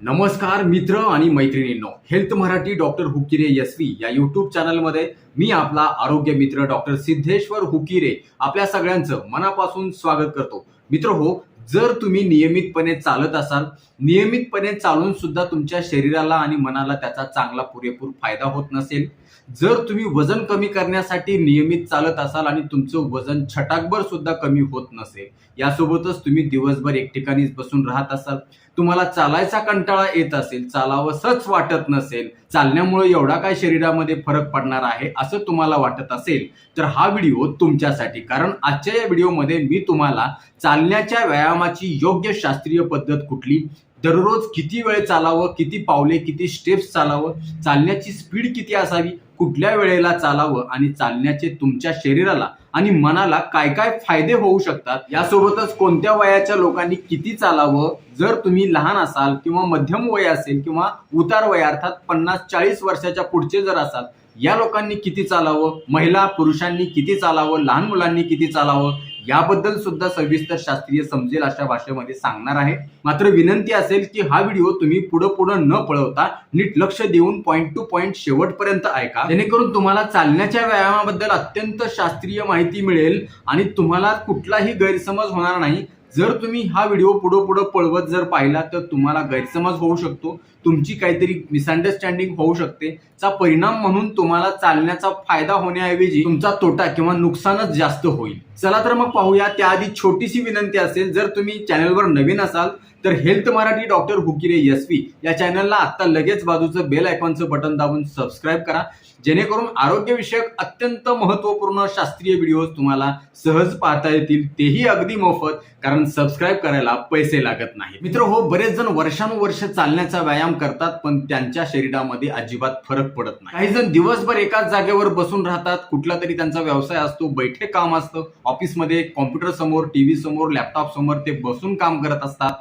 नमस्कार मित्र आणि मैत्रिणींनो, हेल्थ मराठी डॉक्टर हुकिरे यसवी या यूट्यूब चॅनलमध्ये मी आपला आरोग्य मित्र डॉक्टर सिद्धेश्वर हुकिरे आपल्या सगळ्यांचं मनापासून स्वागत करतो. मित्र हो, जर तुम्ही नियमितपणे चालत असाल, नियमितपणे चालून सुद्धा तुमच्या शरीराला आणि मनाला त्याचा चांगला पुरेपूर फायदा होत नसेल, जर तुम्ही वजन कमी करण्यासाठी नियमित चालत असाल आणि तुमचं वजन छटाकभर सुद्धा कमी होत नसेल, यासोबतच तुम्ही दिवसभर एक ठिकाणीच बसून राहत असाल, तुम्हाला चालायचा कंटाळा येत असेल, चालावंसंच वाटत नसेल, चालण्यामुळे एवढा काय शरीरामध्ये फरक पडणार आहे असं तुम्हाला वाटत असेल, तर हा व्हिडिओ तुमच्यासाठी. कारण आजच्या या व्हिडिओमध्ये मी तुम्हाला चालण्याच्या व्यायामाची योग्य शास्त्रीय पद्धत कुठली, दररोज किती वेळ चालावं, किती पावले, किती स्टेप्स चालावं, चालण्याची स्पीड किती असावी, कुठल्या वेळेला चालावं आणि चालण्याचे तुमच्या शरीराला आणि मनाला काय काय फायदे होऊ शकतात, यासोबतच कोणत्या वयाच्या लोकांनी किती चालावं, जर तुम्ही लहान असाल किंवा मध्यम वय असेल किंवा उतार वय अर्थात 50-40 वर्षाच्या पुढचे जर असाल, या लोकांनी किती चालावं, महिला पुरुषांनी किती चालावं, लहान मुलांनी किती चालावं, याबद्दल सुद्धा सविस्तर शास्त्रीय समजेल अशा भाषेमध्ये सांगणार आहे. मात्र विनंती असेल की हा व्हिडिओ तुम्ही पुढं न पळवता नीट लक्ष देऊन पॉइंट टू पॉइंट शेवटपर्यंत ऐका, जेणेकरून तुम्हाला चालण्याच्या व्यायामाबद्दल अत्यंत शास्त्रीय माहिती मिळेल आणि तुम्हाला कुठलाही गैरसमज होणार नाही. जर तुम्ही हा व्हिडिओ पुढं पळवत जर पाहिला तर तुम्हाला गैरसमज होऊ शकतो, तुमची काहीतरी मिसअंडरस्टँडिंग होऊ शकते, चा परिणाम म्हणून तुम्हाला चालण्याचा फायदा होण्याऐवजी तुमचा तोटा किंवा नुकसानच जास्त होईल. चला तर मग पाहूया. त्याआधी छोटीशी विनंती असेल, जर तुम्ही चॅनलवर नवीन असाल तर हेल्थ मराठी डॉक्टर हुकिरे यसवी या चॅनलला आता लगेच बाजूचं बेल आयकॉनचं बटन दाबून सबस्क्राईब करा, जेणेकरून आरोग्यविषयक अत्यंत महत्त्वपूर्ण शास्त्रीय व्हिडिओज तुम्हाला सहज पाहता येतील, तेही अगदी मोफत, कारण सबस्क्राईब करायला पैसे लागत नाही. मित्र हो, बरेच जण वर्षानुवर्ष चालण्याचा व्यायाम करतात पण त्यांच्या शरीरामध्ये अजिबात फरक पडत नाही. काही जण दिवसभर एकाच जागेवर बसून राहतात, कुठला तरी त्यांचा व्यवसाय असतो, बैठे काम असतं, ऑफिसमध्ये कॉम्प्युटर समोर, टीव्ही समोर, लॅपटॉप समोर ते बसून काम करत असतात,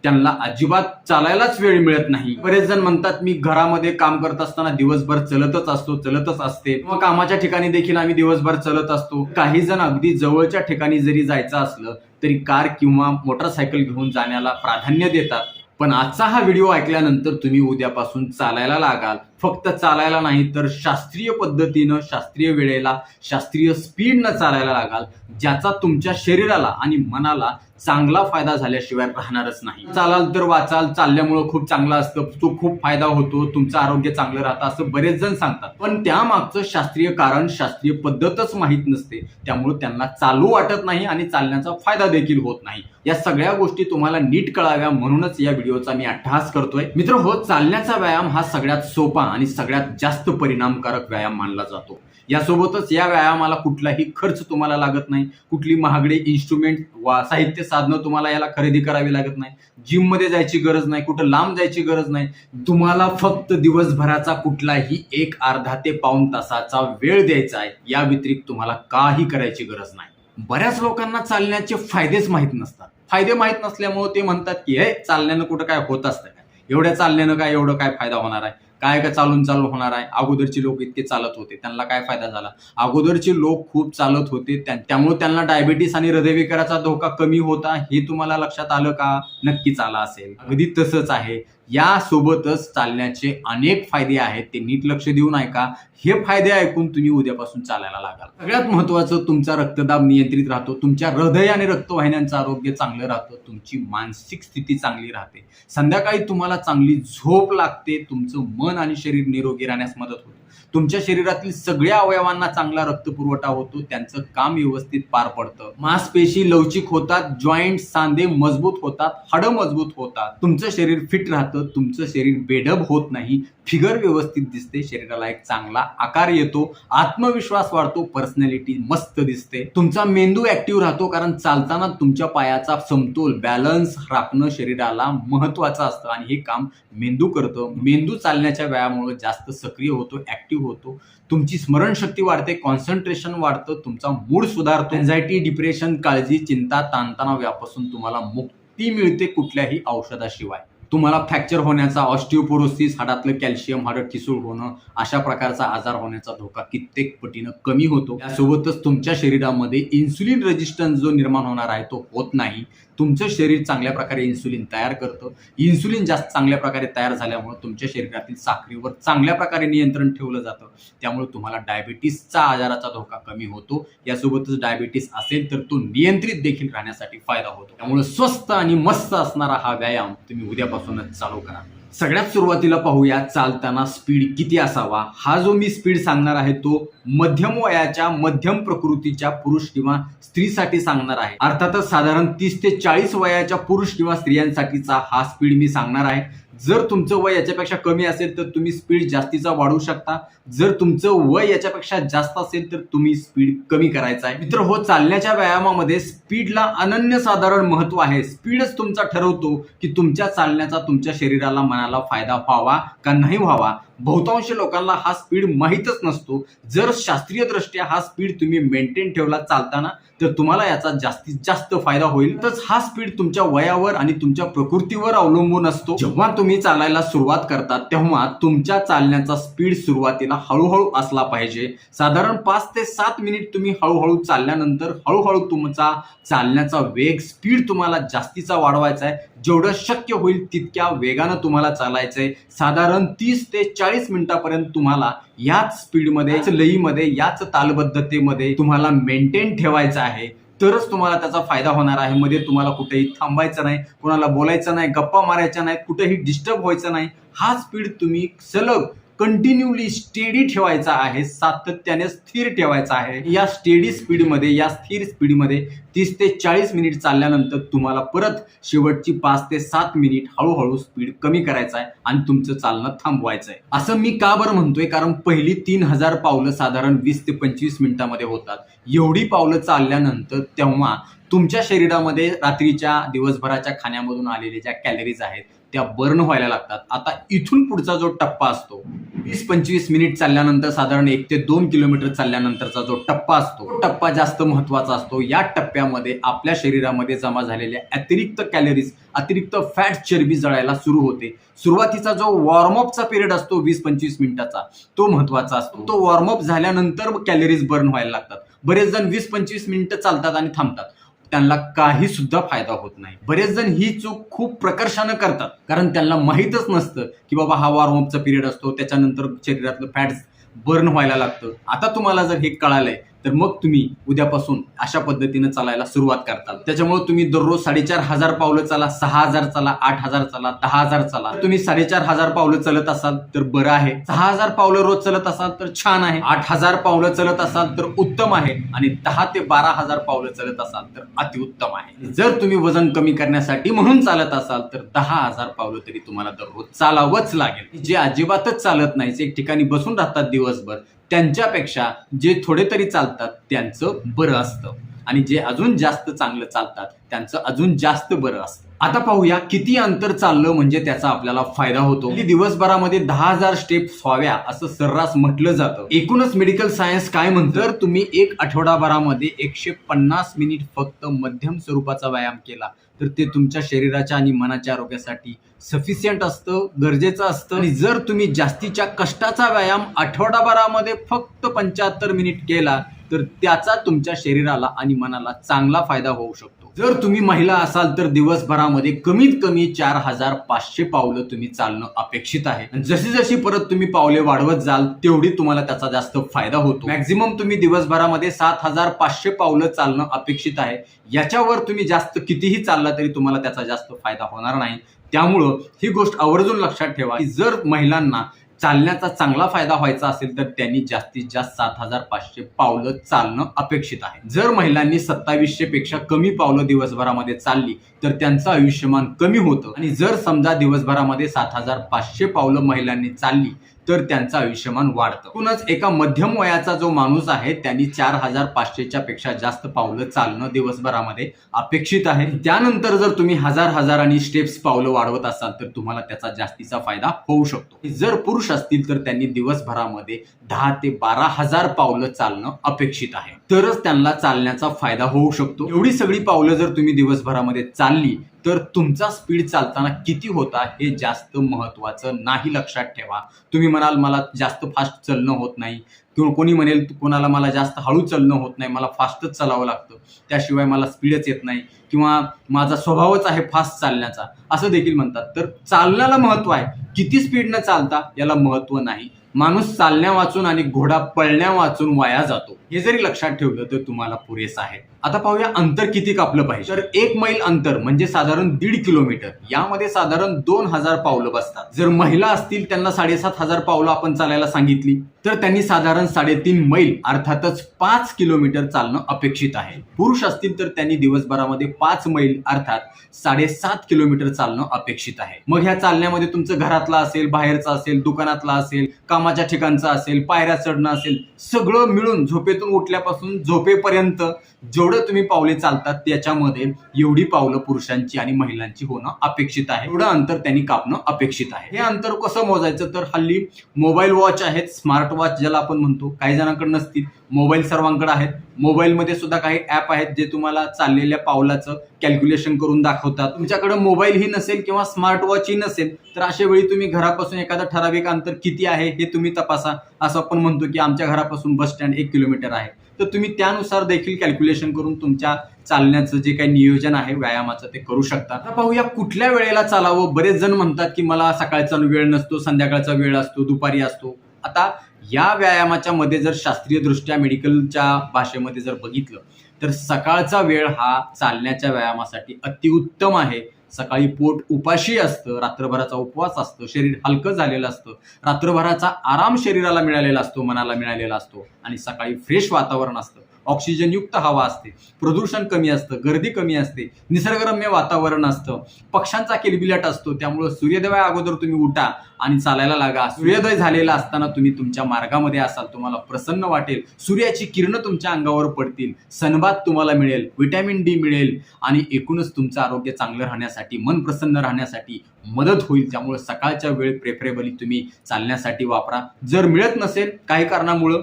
त्यांना अजिबात चालायलाच वेळ मिळत नाही. बरेच जण म्हणतात मी घरामध्ये काम करत असताना दिवसभर चलतच असते किंवा कामाच्या ठिकाणी देखील आम्ही दिवसभर चलत असतो. काही जण अगदी जवळच्या ठिकाणी जरी जायचं असलं तरी कार किंवा मोटरसायकल घेऊन जाण्याला प्राधान्य देतात. पण आजचा हा व्हिडिओ ऐकल्यानंतर तुम्ही उद्यापासून चालायला लागाल, फक्त चालायला नाही तर शास्त्रीय पद्धतीनं, शास्त्रीय वेळेला, शास्त्रीय स्पीडनं चालायला लागाल, ज्याचा तुमच्या शरीराला आणि मनाला चांगला फायदा झाल्याशिवाय राहणारच नाही. चालाल तर वाचाल, चालल्यामुळं खूप चांगलं असतं, तो खूप फायदा होतो, तुमचं आरोग्य चांगलं राहतं असं बरेच जण सांगतात. पण त्यामागचं शास्त्रीय कारण, शास्त्रीय पद्धतच माहीत नसते, त्यामुळे त्यांना चालू वाटत नाही आणि चालण्याचा फायदा देखील होत नाही. या सगळ्या गोष्टी तुम्हाला नीट कळाव्या म्हणूनच या व्हिडिओचा मी अट्टहास करतोय. मित्र हो, चालण्याचा व्यायाम हा सगळ्यात सोपा आणि सगळ्यात जास्त परिणामकारक व्यायाम मानला जातो. यासोबतच या व्यायामाला कुठलाही खर्च तुम्हाला लागत नाही, कुठली महागडी इन्स्ट्रुमेंट वा साहित्य साधनं तुम्हाला याला खरेदी करावी लागत नाही, जिम मध्ये जायची गरज नाही, कुठं लांब जायची गरज नाही. तुम्हाला फक्त दिवसभराचा कुठलाही 1 अर्धा ते पाऊण तासाचा वेळ द्यायचा आहे, या व्यतिरिक्त तुम्हाला काही करायची गरज नाही. बऱ्याच लोकांना चालण्याचे फायदेच माहीत नसतात. फायदे माहीत नसल्यामुळे ते म्हणतात की हे चालण्यानं कुठं काय होत असतं काय, एवढ्या चालण्यानं काय एवढं काय फायदा होणार आहे, काय चालून होणार आहे. अगोदरचे लोक इतके चालत होते, त्यांना काय फायदा झाला, अगोदरचे लोक खूप चालत होते, त्यामुळे त्यांना डायबिटीस आणि हृदयविकाराचा धोका कमी होता. हे तुम्हाला लक्षात आलं का? नक्कीच आलं असेल. अगदी तसंच आहे. यासोबतच चालण्याचे अनेक फायदे आहेत, ते नीट लक्ष देऊन ऐका. हे फायदे ऐकून तुम्ही उद्यापासून चालायला लागाल. सगळ्यात महत्वाचं, तुमचा रक्तदाब नियंत्रित राहतो, तुमच्या हृदय आणि रक्तवाहिन्यांचं आरोग्य चांगलं राहतं, तुमची मानसिक स्थिती चांगली राहते, संध्याकाळी तुम्हाला चांगली झोप लागते, तुमचं मन आणि शरीर निरोगी राहण्यास मदत होते, तुमच्या शरीरातील सगळ्या अवयवांना चांगला रक्तपुरवठा होतो, त्यांचं काम व्यवस्थित पार पडतं, मांसपेशी लवचिक होतात, जॉईंट सांधे मजबूत होतात, हाडं मजबूत होतात, तुमचं शरीर फिट राहतं, तुमचं शरीर बेढप होत नाही, फिगर व्यवस्थित दिसते, शरीराला एक चांगला आकार येतो, आत्मविश्वास वाढतो, पर्सनॅलिटी मस्त दिसते, तुमचा मेंदू ऍक्टिव्ह राहतो, कारण चालताना तुमच्या पायाचा समतोल, बॅलन्स राखणं शरीराला महत्वाचं असतं आणि हे काम मेंदू करतं. मेंदू चालण्याच्या व्यायामामुळे जास्त सक्रिय होतो, ऍक्टिव्ह होतो, तुमची स्मरणशक्ती वाढते, कॉन्सन्ट्रेशन वाढतं, तुमचा मूड सुधारतो, एन्झायटी, डिप्रेशन, काळजी, चिंता, ताणतणाव यापासून तुम्हाला मुक्ती मिळते कुठल्याही औषधाशिवाय. तुम्हाला फ्रॅक्चर होण्याचा, ऑस्टिओपोरोसिस, हाडातलं कॅल्शियम, हाडं ठिसूळ होणं, अशा प्रकारचा आजार होण्याचा धोका कित्येक पटीनं कमी होतो. यासोबतच तुमच्या शरीरामध्ये इन्सुलिन रेजिस्टन्स जो निर्माण होणार आहे तो होत नाही. तुमचं शरीर चांगल्या प्रकारे इन्सुलिन तयार करतं. इन्सुलिन जास्त चांगल्या प्रकारे तयार झाल्यामुळे तुमच्या शरीरातील साखरेवर चांगल्या प्रकारे नियंत्रण ठेवलं जातं. त्यामुळे तुम्हाला डायबिटीसचा आजाराचा धोका कमी होतो. यासोबतच डायबिटीस असेल तर तो नियंत्रित देखील राहण्यासाठी फायदा होतो. त्यामुळे स्वस्त आणि मस्त असणारा हा व्यायाम तुम्ही उद्यापासूनच चालू करा. सगळ्यात सुरुवातीला पाहूया चालताना स्पीड किती असावा. हा जो मी स्पीड सांगणार आहे तो मध्यम वयाच्या, मध्यम प्रकृतीच्या पुरुष किंवा स्त्रीसाठी सांगणार आहे. अर्थातच साधारण 30 ते 40 वयाच्या पुरुष किंवा स्त्रियांसाठीचा हा स्पीड मी सांगणार आहे. जर तुमचं वय याच्यापेक्षा कमी असेल तर तुम्ही स्पीड जास्तीचा वाढवू शकता. जर तुमचं वय याच्यापेक्षा जास्त असेल तर तुम्ही स्पीड कमी करायचा आहे. मित्र हो, चालण्याच्या व्यायामामध्ये स्पीडला अनन्यसाधारण महत्व आहे. स्पीडच तुमचा ठरवतो की तुमच्या चालण्याचा तुमच्या शरीराला, मनाला फायदा व्हावा का नाही व्हावा. बहुतांश लोकांना हा स्पीड माहीतच नसतो. जर शास्त्रीय दृष्ट्या हा स्पीड तुम्ही मेंटेन ठेवला चालताना तर तुम्हाला याचा जास्तीत जास्त फायदा होईल. तर हा स्पीड तुमच्या वयावर आणि तुमच्या प्रकृतीवर अवलंबून असतो. जेव्हा तुम्ही चालायला सुरुवात करता तेव्हा तुमच्या चालण्याचा स्पीड सुरुवातीला हळूहळू असला पाहिजे. साधारण 5 ते 7 मिनिट तुम्ही हळूहळू चालल्यानंतर हळूहळू तुमचा चालण्याचा वेग, स्पीड तुम्हाला जास्तीचा वाढवायचा आहे. जेवढं शक्य होईल तितक्या वेगानं तुम्हाला चालायचंय. साधारण 30 ते 40 मिनिटापर्यंत तुम्हाला याच स्पीडमध्ये, याच लयीमध्ये, याच तालबद्धतेमध्ये तुम्हाला मेंटेन ठेवायचं आहे. तरच तुम्हाला त्याचा फायदा होणार आहे. मध्ये तुम्हाला कुठेही थांबायचं नाही, कोणाला बोलायचं नाही, गप्पा मारायच्या नाही, कुठेही डिस्टर्ब व्हायचं नाही. हा स्पीड तुम्ही सलग कंटिन्यूली स्टेडी ठेवायचा आहे, सातत्याने स्थिर ठेवायचा आहे. या स्टेडी स्पीडमध्ये, या स्थिर स्पीडमध्ये 30 ते 40 मिनिट चालल्यानंतर तुम्हाला परत शेवटची 5 ते 7 मिनिट हळूहळू स्पीड कमी करायचा आहे आणि तुमचं चालणं थांबवायचं आहे. असं मी का बरं म्हणतोय, कारण पहिली 3000 पावलं साधारण 20 ते 25 मिनिटांमध्ये होतात. एवढी पावलं चालल्यानंतर तेव्हा तुमच्या शरीरामध्ये रात्रीच्या, दिवसभराच्या खाण्यामधून आलेले ज्या कॅलरीज आहेत त्या बर्न व्हायला लागतात. आता इथून पुढचा जो टप्पा असतो, 20-25 मिनिट चालल्यानंतर साधारण 1 ते 2 किलोमीटर चालल्यानंतरचा जो टप्पा असतो, तो टप्पा जास्त महत्वाचा असतो. या टप्प्यामध्ये आपल्या शरीरामध्ये जमा झालेल्या अतिरिक्त कॅलरीज, अतिरिक्त फॅट, चरबी जळायला सुरू होते. सुरुवातीचा जो वॉर्मअपचा पिरियड असतो 20-25 मिनिटाचा, तो महत्वाचा असतो. तो वॉर्मअप झाल्यानंतर कॅलरीज बर्न व्हायला लागतात. बरेच जण 20-25 मिनिटं चालतात आणि थांबतात, त्यांना काही सुद्धा फायदा होत नाही. बरेच जण ही चूक खूप प्रकर्षानं करतात, कारण त्यांना माहीतच नसतं की बाबा हा वॉर्मअपचा पिरियड असतो, त्याच्यानंतर शरीरातलं फॅट्स बर्न व्हायला लागतं. आता तुम्हाला जर हे कळालंय तर मग तुम्ही उद्यापासून अशा पद्धतीनं चालायला सुरुवात करताल. त्याच्यामुळे तुम्ही दररोज 4500 पावलं चला, 6000 चला, 8000 चला, 10000 चला. तुम्ही 4500 पावलं चलत असाल तर बरं आहे. 6000 पावलं रोज चलत असाल तर छान आहे. 8000 पावलं चलत असाल तर उत्तम आहे. आणि 10 ते 12000 पावलं चलत असाल तर अतिउत्तम आहे. जर तुम्ही वजन कमी करण्यासाठी म्हणून चालत असाल तर 10000 पावलं तरी तुम्हाला दररोज चालावंच लागेल. जे अजिबातच चालत नाही, एक ठिकाणी बसून राहतात दिवसभर, त्यांच्यापेक्षा जे थोडे तरी चालतात त्यांचं बरं असतं, आणि जे अजून जास्त चांगलं चालतात त्यांचं अजून जास्त बरं असतं. आता पाहूया किती अंतर चाललं म्हणजे त्याचा आपल्याला फायदा होतो. दिवसभरामध्ये 10,000 स्टेप्स व्हाव्या असं सर्रास म्हटलं जातं. एकूणच मेडिकल सायन्स काय म्हणतं, जर तुम्ही एक आठवडाभरामध्ये 150 मिनिट फक्त मध्यम स्वरूपाचा व्यायाम केला तर ते तुमच्या शरीराच्या आणि मनाच्या आरोग्यासाठी सफिशियंट असतं, गरजेचं असतं. आणि जर तुम्ही जास्तीच्या कष्टाचा व्यायाम आठवडाभरामध्ये फक्त 75 मिनिट केला तर त्याचा तुमच्या शरीराला आणि मनाला चांगला फायदा होऊ शकतो. जर तुम्ही महिला असाल तर दिवसभरामध्ये कमीत कमी 4500 पावलं तुम्ही चालणं अपेक्षित आहे. जशी जशी परत तुम्ही पावले वाढवत जाल तेवढी तुम्हाला त्याचा जास्त फायदा होतो. मॅक्झिमम तुम्ही दिवसभरामध्ये 7500 पावलं चालणं अपेक्षित आहे. याच्यावर तुम्ही जास्त कितीही चालला तरी तुम्हाला त्याचा जास्त फायदा होणार नाही. त्यामुळं ही गोष्ट आवर्जून लक्षात ठेवा की जर महिलांना चालण्याचा चांगला फायदा व्हायचा असेल तर त्यांनी जास्तीत जास्त 7500 पावलं चालणं अपेक्षित आहे. जर महिलांनी 2700 पेक्षा कमी पावलं दिवसभरामध्ये चालली तर त्यांचं आयुष्यमान कमी होतं. आणि जर समजा दिवसभरामध्ये 7500 पावलं महिलांनी चालली तर त्यांचं आयुष्यमान वाढतं. म्हणूनच एका मध्यम वयाचा जो माणूस आहे त्यांनी 4500च्या पेक्षा जास्त पावलं चालणं दिवसभरामध्ये अपेक्षित आहे. त्यानंतर जर तुम्ही हजार आणि स्टेप्स पावलं वाढवत असाल तर तुम्हाला त्याचा जास्तीचा फायदा होऊ शकतो. जर पुरुष असतील तर त्यांनी दिवसभरामध्ये 10 ते 12000 पावलं चालणं अपेक्षित आहे, तरच त्यांना चालण्याचा फायदा होऊ शकतो. एवढी सगळी पावलं जर तुम्ही दिवसभरामध्ये चालली तर तुमचा स्पीड चालताना किती होता हे जास्त महत्त्वाचं नाही, लक्षात ठेवा. तुम्ही म्हणाल मला जास्त फास्ट चालणं होत नाही किंवा कोणी म्हणेल कोणाला मला जास्त हळू चालणं होत नाही, मला फास्टच चालावं लागतं, त्याशिवाय मला स्पीडच येत नाही किंवा माझा स्वभावच आहे फास्ट चालण्याचा, असं देखील म्हणतात. तर चालण्याला महत्त्व आहे, किती स्पीडनं चालता याला महत्त्व नाही. माणूस चालण्या वाचून आणि घोडा पळण्या वाचून वाया जातो, हे जरी लक्षात ठेवलं तर तुम्हाला पुरेसं आहे. आता पाहूया अंतर किती कापलं पाहिजे. तर 1 मैल अंतर म्हणजे साधारण 1.5 किलोमीटर, यामध्ये साधारण 2000 पावलं बसतात. जर महिला असतील त्यांना 7500 पावलं आपण चालायला सांगितली तर त्यांनी साधारण 3.5 मैल अर्थातच 5 किलोमीटर चालणं अपेक्षित आहे. पुरुष असतील तर त्यांनी दिवसभरामध्ये 5 मैल अर्थात 7.5 किलोमीटर चालणं अपेक्षित आहे. मग ह्या चालण्यामध्ये तुमचं घरातला असेल, बाहेरचा असेल, दुकानातला असेल, कामाच्या ठिकाणचं असेल, पायऱ्या चढणं असेल, सगळं मिळून झोपेतून उठल्यापासून झोपेपर्यंत जेवढं तुम्ही पावले चालतात त्याच्यामध्ये एवढी पावलं पुरुषांची आणि महिलांची होणं अपेक्षित आहे. एवढं अंतर त्यांनी कापणं अपेक्षित आहे. हे अंतर कसं मोजायचं तर हल्ली मोबाईल वॉच आहेत, स्मार्ट वॉच ज्याला आपण म्हणतो, काही जणांकडे नसतील, मोबाईल सर्वांकडे आहेत. मोबाईलमध्ये सुद्धा काही ॲप आहेत जे तुम्हाला चाललेल्या पावलाचं कॅल्क्युलेशन करून दाखवतात. तुमच्याकडे मोबाईलही नसेल किंवा स्मार्ट वॉचही नसेल तर अशा वेळी तुम्ही घरापासून एखादं ठराविक अंतर किती आहे हे तुम्ही तपासा. असं आपण म्हणतो की आमच्या घरापासून बस स्टँड 1 किलोमीटर आहे, तर तुम्ही त्यानुसार देखील कॅल्क्युलेशन करून तुमच्या चालण्याचं जे काही नियोजन आहे व्यायामाचं ते करू शकता. आता पाहूया कुठल्या वेळेला चालावं. बरेच जण म्हणतात की मला सकाळचा वेळ नसतो, संध्याकाळचा वेळ असतो, दुपारी असतो. आता या व्यायामाच्या मध्ये जर शास्त्रीय दृष्ट्या मेडिकलच्या भाषेमध्ये जर बघितलं तर सकाळचा वेळ हा चालण्याच्या व्यायामासाठी अतिउत्तम आहे. सकाळी पोट उपाशी असतं, रात्रभराचा उपवास असतो, शरीर हलकं झालेलं असतं, रात्रभराचा आराम शरीराला मिळालेला असतो, मनाला मिळालेला असतो आणि सकाळी फ्रेश वातावरण असतं, ऑक्सिजनयुक्त हवा असते, प्रदूषण कमी असतं, गर्दी कमी असते, निसर्गरम्य वातावरण असतं, पक्ष्यांचा किलबिलाट असतो. त्यामुळं सूर्योदया अगोदर तुम्ही उठा आणि चालायला लागा. सूर्योदय झालेला असताना तुम्ही तुमच्या मार्गामध्ये असाल, तुम्हाला प्रसन्न वाटेल, सूर्याची किरणं तुमच्या अंगावर पडतील, सनबाथ तुम्हाला मिळेल, व्हिटॅमिन डी मिळेल आणि एकूणच तुमचं आरोग्य चांगलं राहण्यासाठी, मन प्रसन्न राहण्यासाठी मदत होईल. त्यामुळे सकाळच्या वेळ प्रेफरेबली तुम्ही चालण्यासाठी वापरा. जर मिळत नसेल काही कारणामुळं,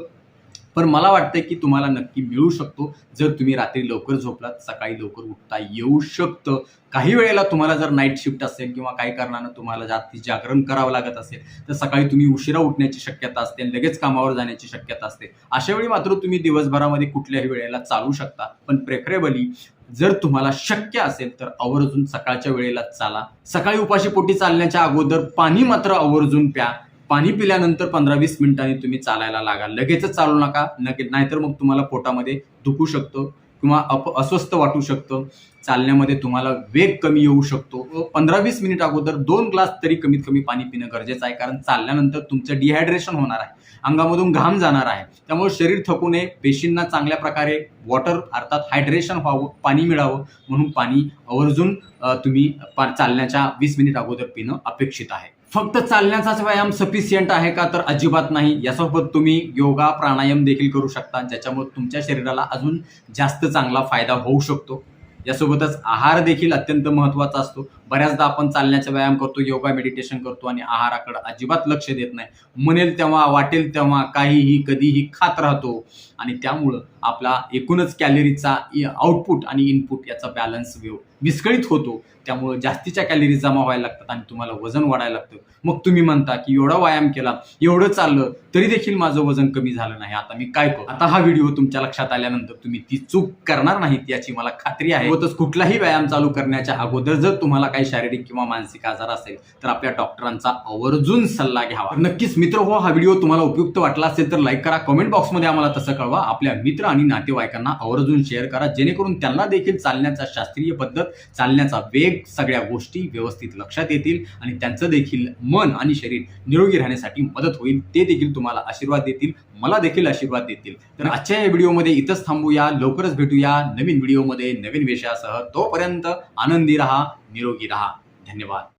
पण मला वाटतं की तुम्हाला नक्की मिळू शकतो जर तुम्ही रात्री लवकर झोपलात, सकाळी लवकर उठता येऊ शकतं. काही वेळेला तुम्हाला जर नाईट शिफ्ट असेल किंवा काही कारणानं तुम्हाला जास्ती जागरण करावं लागत असेल तर सकाळी तुम्ही उशिरा उठण्याची शक्यता असते, लगेच कामावर जाण्याची शक्यता असते. अशा वेळी मात्र तुम्ही दिवसभरामध्ये कुठल्याही वेळेला चालू शकता, पण प्रेफरेबली जर तुम्हाला शक्य असेल तर आवर्जून सकाळच्या वेळेला चाला. सकाळी उपाशी पोटी चालण्याच्या अगोदर पाणी मात्र आवर्जून प्या. पाणी पिल्यानंतर 15-20 मिनिटांनी तुम्ही चालायला लागा, लगेचच चालू नका, नाहीतर मग तुम्हाला पोटामध्ये दुखू शकतो किंवा अस्वस्थ वाटू शकतं. चालण्यामध्ये तुम्हाला वेग कमी येऊ शकतो. 15-20 मिनिट अगोदर 2 ग्लास तरी कमीत कमी पाणी पिणं गरजेचं आहे, कारण चालल्यानंतर तुमचं डिहायड्रेशन होणार आहे, अंगामधून घाम जाणार आहे. त्यामुळे शरीर थकू नये, पेशींना चांगल्या प्रकारे वॉटर अर्थात हायड्रेशन व्हावं, पाणी मिळावं, म्हणून पाणी आवर्जून तुम्ही चालण्याच्या 20 मिनिट अगोदर पिणं अपेक्षित आहे. फक्त चालण्याचाच व्यायाम सफिशियंट आहे का तर अजिबात नाही. यासोबत तुम्ही योगा, प्राणायाम देखील करू शकता, ज्याच्यामुळे तुमच्या शरीराला अजून जास्त चांगला फायदा होऊ शकतो. यासोबतच आहार देखील अत्यंत महत्त्वाचा असतो. बऱ्याचदा आपण चालण्याचा व्यायाम करतो, योगा, मेडिटेशन करतो आणि आहाराकडे अजिबात लक्ष देत नाही. म्हणेल तेव्हा, वाटेल तेव्हा, काहीही कधीही खात राहतो आणि त्यामुळं आपला एकूणच कॅलरीचा आउटपुट आणि इनपुट याचा बॅलन्स विस्कळीत होतो. त्यामुळे जास्तीच्या कॅलरीज जमा व्हायला लागतात आणि तुम्हाला वजन वाढायला लागतं. मग तुम्ही म्हणता की एवढा व्यायाम केला, एवढं चाललं तरी देखील माझं वजन कमी झालं नाही, आता मी काय करू. आता हा व्हिडिओ तुमच्या लक्षात आल्यानंतर तुम्ही ती चूक करणार नाहीत याची मला खात्री आहे. होतच कुठलाही व्यायाम चालू करण्याच्या अगोदर जर तुम्हाला काही शारीरिक किंवा मानसिक आजार असेल तर आपल्या डॉक्टरांचा आवर्जून सल्ला घ्यावा. नक्कीच मित्र हो, हा व्हिडिओ तुम्हाला उपयुक्त वाटला असेल तर लाईक करा, कमेंट बॉक्समध्ये आम्हाला तसं कळवा, आपल्या मित्र आणि नातेवाईकांना आवर्जून शेअर करा, जेणेकरून त्यांना देखील चालण्याचा शास्त्रीय पद्धत, चालण्याचा वेग, सगळ्या गोष्टी व्यवस्थित लक्षात येतील आणि त्यांचं देखील मन आणि शरीर निरोगी राहण्यासाठी मदत होईल. ते देखील तुम्हाला आशीर्वाद देतील, मला देखील आशीर्वाद देतील. तर आजच्या या व्हिडिओमध्ये इथंच थांबूया. लवकरच भेटूया नवीन व्हिडिओमध्ये नवीन विषयासह. तोपर्यंत आनंदी राहा, निरोगी राहा. धन्यवाद.